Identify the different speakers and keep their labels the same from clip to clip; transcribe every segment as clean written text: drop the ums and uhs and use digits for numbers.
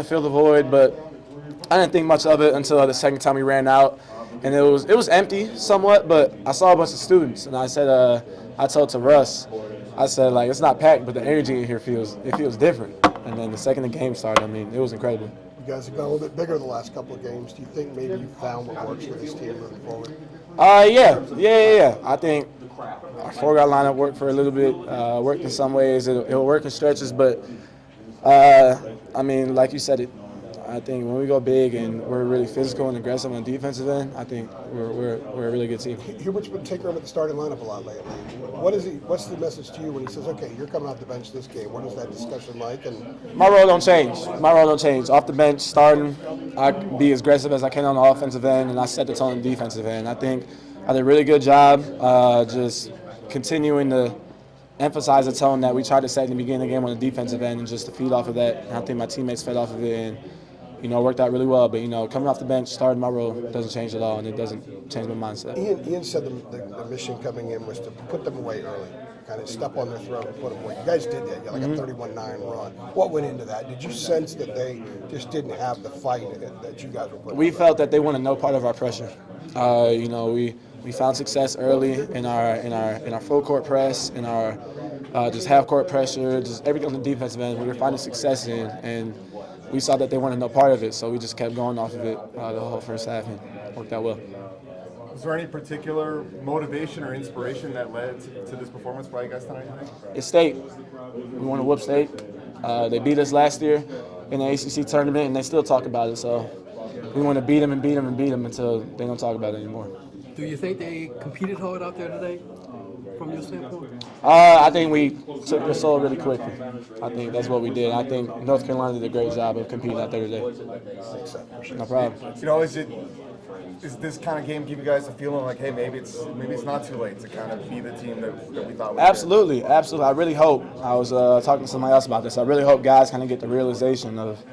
Speaker 1: to fill the void, but I didn't think much of it until the second time we ran out, and it was empty somewhat. But I saw a bunch of students, and I said, I told to Russ, I said like it's not packed, but the energy in here feels different. And then the second the game started, I mean, it was incredible.
Speaker 2: You guys have got a little bit bigger the last couple of games. Do you think maybe you found what works for this team moving forward?
Speaker 1: Yeah. I think our four-guard lineup worked for a little bit. Worked in some ways. It'll work in stretches, but I mean, like you said, I think when we go big and we're really physical and aggressive on the defensive end, I think we're a really good team.
Speaker 2: Hubert's been taking him at the starting lineup a lot lately. What's the message to you when he says, "Okay, you're coming off the bench this game"? What is that discussion like? And
Speaker 1: my role don't change. Off the bench, starting, I be as aggressive as I can on the offensive end, and I set the tone on the defensive end. I think I did a really good job just continuing to emphasize the tone that we tried to set in the beginning of the game on the defensive end, and just to feed off of that. And I think my teammates fed off of it, and it worked out really well. But coming off the bench, starting my role doesn't change at all, and it doesn't change my mindset.
Speaker 2: Ian said the mission coming in was to put them away early, kind of step on their throat and put them away. You guys did that. You had like a 31-9 run. What went into that? Did you sense that they just didn't have the fight that you guys were putting?
Speaker 1: We felt that they wanted no part of our pressure. We found success early in our full court press, in our just half court pressure, just everything on the defensive end. We were finding success in, and we saw that they wanted no part of it, so we just kept going off of it the whole first half, and worked out well.
Speaker 3: Was there any particular motivation or inspiration that led to this performance by you guys tonight?
Speaker 1: It's State. We want to whoop State. They beat us last year in the ACC tournament, and they still talk about it. So we want to beat them until they don't talk about it anymore.
Speaker 4: Do you think they competed hard out there today, from your standpoint?
Speaker 1: I think we took the soul really quickly. I think that's what we did. I think North Carolina did a great job of competing out there today. No problem.
Speaker 3: Is this kind of game give you guys a feeling like, hey, maybe it's not too late to kind of be the team that we thought we were?
Speaker 1: Absolutely. I really hope. I was talking to somebody else about this. I really hope guys kind of get the realization of,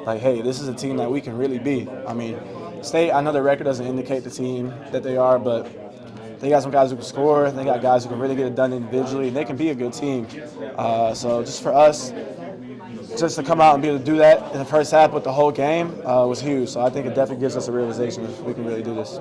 Speaker 1: like, hey, this is a team that we can really be. I mean, State, I know the record doesn't indicate the team that they are, but they got some guys who can score. They got guys who can really get it done individually, and they can be a good team. So just for us, just to come out and be able to do that in the first half with the whole game was huge. So I think it definitely gives us a realization if we can really do this.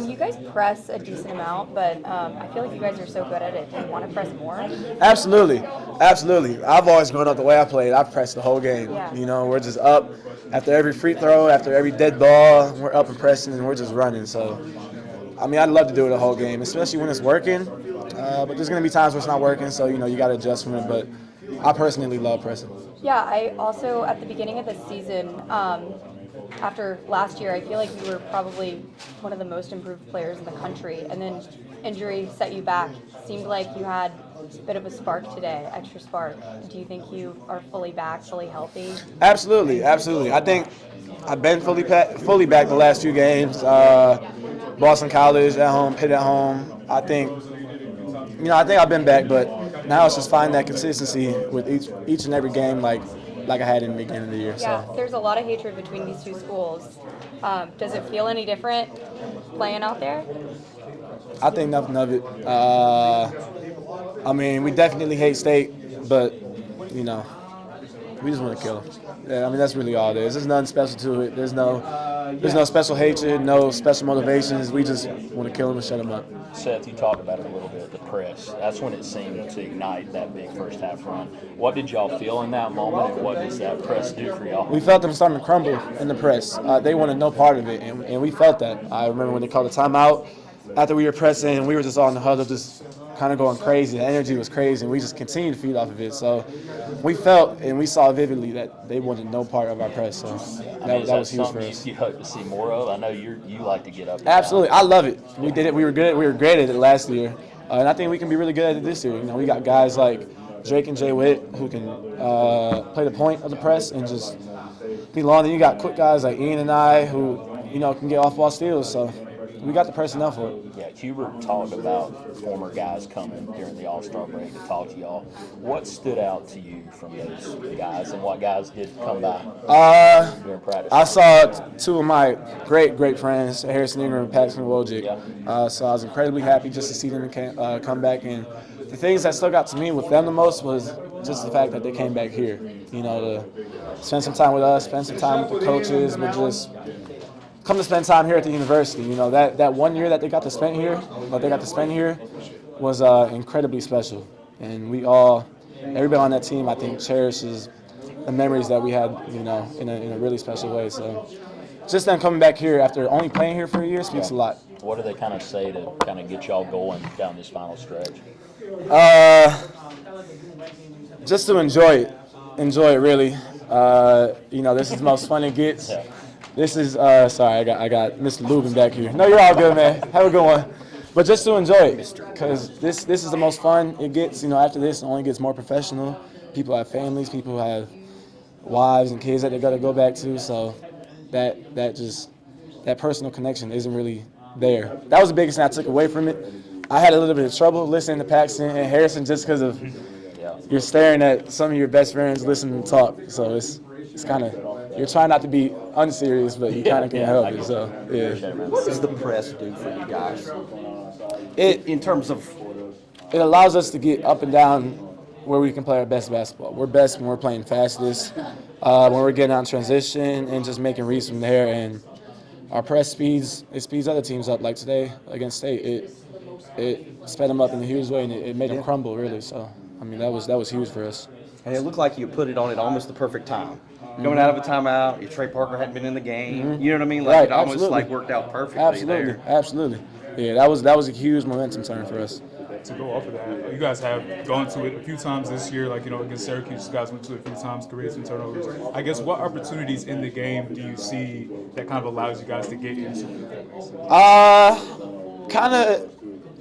Speaker 5: You guys press a decent amount, but I feel like you guys are so good at it. Do you want to press more?
Speaker 1: Absolutely. I've always grown up the way I played. I've pressed the whole game.
Speaker 5: Yeah.
Speaker 1: We're just up after every free throw, after every dead ball. We're up and pressing, and we're just running. So, I mean, I'd love to do it the whole game, especially when it's working. But there's going to be times where it's not working, so, you got to adjust from it. But I personally love pressing.
Speaker 5: Yeah, I also, at the beginning of the season, after last year, I feel like you were probably one of the most improved players in the country. And then injury set you back. Seemed like you had a bit of a spark today, extra spark. Do you think you are fully back, fully healthy?
Speaker 1: Absolutely. I think I've been fully back the last few games. Boston College at home, Pitt at home. I think I've been back, but now it's just finding that consistency with each and every game, like I had in the beginning of the year.
Speaker 5: Yeah,
Speaker 1: so.
Speaker 5: There's a lot of hatred between these two schools. Does it feel any different playing out there?
Speaker 1: I think nothing of it. I mean, we definitely hate State, but, we just want to kill them. Yeah, I mean, that's really all it is. There's nothing special to it. There's no special hatred, no special motivations. We just want to kill them and shut them up.
Speaker 6: Seth, you talked about it a little bit, the press. That's when it seemed to ignite that big first half run. What did y'all feel in that moment, and what does that press do for y'all?
Speaker 1: We felt them starting to crumble in the press. They wanted no part of it, and we felt that. I remember when they called a timeout after we were pressing, we were just all in the huddle, just kind of going crazy. The energy was crazy, and we just continued to feed off of it. So we felt and we saw vividly that they wanted no part of our press. So that was huge for us.
Speaker 6: You hope to see more of? I know you like to get up.
Speaker 1: Absolutely, I love it. We did it. We were good. We were great at it last year, and I think we can be really good at it this year. We got guys like Drake and Jay Witt who can play the point of the press and just be long. And you got quick guys like Ian and I who can get off ball steals. So we got the personnel for it.
Speaker 6: Yeah, Hubert talked about former guys coming during the All-Star break to talk to y'all. What stood out to you from those guys, and what guys did come by during practice?
Speaker 1: I saw two of my great friends, Harrison Ingram and Paxton Wojcik. Yeah. So I was incredibly happy just to see them come back and the things that stuck out to me with them the most was just the fact that they came back here, to spend some time with us, spend some time with the coaches, but just come to spend time here at the university. That 1 year that they got to spend here, was incredibly special. And everybody on that team, I think, cherishes the memories that we had, in a really special way. So just them coming back here after only playing here for a year speaks a lot.
Speaker 6: What do they kind of say to kind of get y'all going down this final stretch?
Speaker 1: Just to enjoy it really. This is the most fun it gets.
Speaker 6: Yeah.
Speaker 1: This is sorry, I got Mr. Lubin back here. No, you're all good, man. Have a good one. But just to enjoy it, because this is the most fun it gets. After this, it only gets more professional. People have families, people have wives and kids that they got to go back to. So that personal connection isn't really there. That was the biggest thing I took away from it. I had a little bit of trouble listening to Paxton and Harrison just because of you're staring at some of your best friends listening to talk. So it's kind of, you're trying not to be unserious, but you kind of can't help it. So yeah.
Speaker 7: What does the press do for you guys? In terms of,
Speaker 1: it allows us to get up and down where we can play our best basketball. We're best when we're playing fastest, when we're getting out in transition and just making reads from there. And our press speeds other teams up. Like today against State, it sped them up in a huge way, and it made them crumble really. So I mean that was huge for us.
Speaker 7: and it looked like you put it on at almost the perfect time. Coming out of a timeout, Trey Parker hadn't been in the game. You know what I mean? Like
Speaker 1: Right,
Speaker 7: it almost
Speaker 1: absolutely.
Speaker 7: like worked out perfectly
Speaker 1: Absolutely,
Speaker 7: there.
Speaker 1: absolutely. Yeah, that was a huge momentum turn for us.
Speaker 8: To go off of that, you guys have gone to it a few times this year, against Syracuse, you guys went to it a few times, created some turnovers. I guess what opportunities in the game do you see that kind of allows you guys to get into it?
Speaker 1: Kind of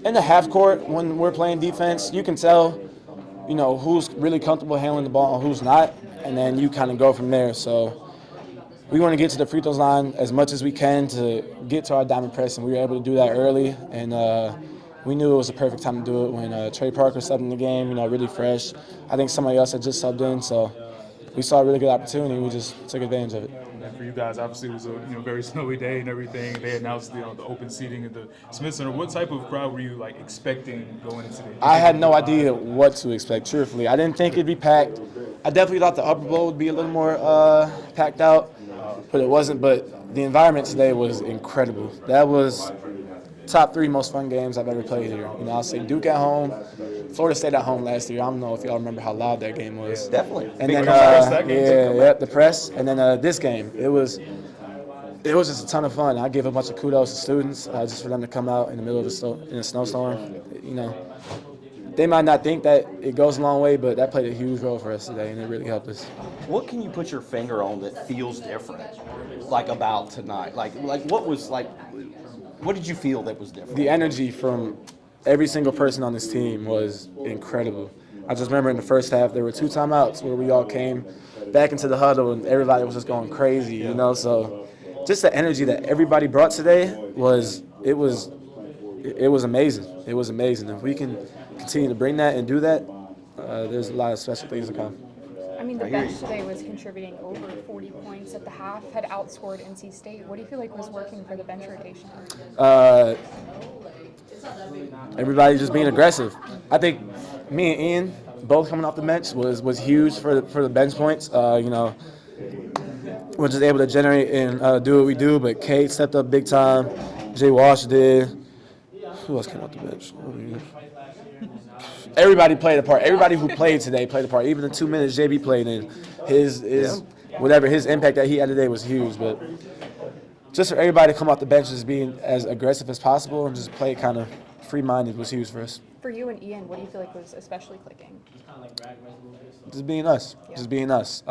Speaker 1: in the half court when we're playing defense, you can tell, who's really comfortable handling the ball and who's not, and then you kind of go from there. So we want to get to the free throws line as much as we can to get to our diamond press, and we were able to do that early. And we knew it was the perfect time to do it when Trey Parker subbed in the game, really fresh. I think somebody else had just subbed in, so we saw a really good opportunity, and we just took advantage of it.
Speaker 8: And for you guys, obviously, it was a very snowy day and everything. They announced the open seating at the Smith Center. What type of crowd were you expecting going into the?
Speaker 1: I had no idea what to expect, truthfully. I didn't think it'd be packed. I definitely thought the upper bowl would be a little more packed out, but it wasn't. But the environment today was incredible. That was top 3 most fun games I've ever played here. I'll say Duke at home, Florida State at home last year. I don't know if y'all remember how loud that game was.
Speaker 7: Definitely.
Speaker 1: And
Speaker 7: Big
Speaker 1: then
Speaker 7: press that game
Speaker 1: the press, and then this game, it was just a ton of fun. I give a bunch of kudos to students just for them to come out in the middle of a snowstorm. They might not think that it goes a long way, but that played a huge role for us today, and it really helped us.
Speaker 7: What can you put your finger on that feels different, about tonight? What did you feel that was different?
Speaker 1: The energy from every single person on this team was incredible. I just remember in the first half there were 2 timeouts where we all came back into the huddle and everybody was just going crazy, So just the energy that everybody brought today was amazing. It was amazing. If we can continue to bring that and do that, there's a lot of special things to come.
Speaker 9: I mean, the bench today was contributing over 40 points at the half, had outscored NC State. What do you feel like was working for the bench rotation?
Speaker 1: Everybody just being aggressive. I think me and Ian both coming off the bench was huge for the bench points. We're just able to generate and do what we do. But Kate stepped up big time. Jay Walsh did. Who else came off the bench? Everybody played a part. Everybody who played today played a part. Even the 2 minutes JB played in, his impact that he had today was huge. But just for everybody to come off the bench just being as aggressive as possible and just play kind of free-minded was huge for us.
Speaker 9: For you and Ian, what do you feel like was especially clicking?
Speaker 1: Just being us. Just being us.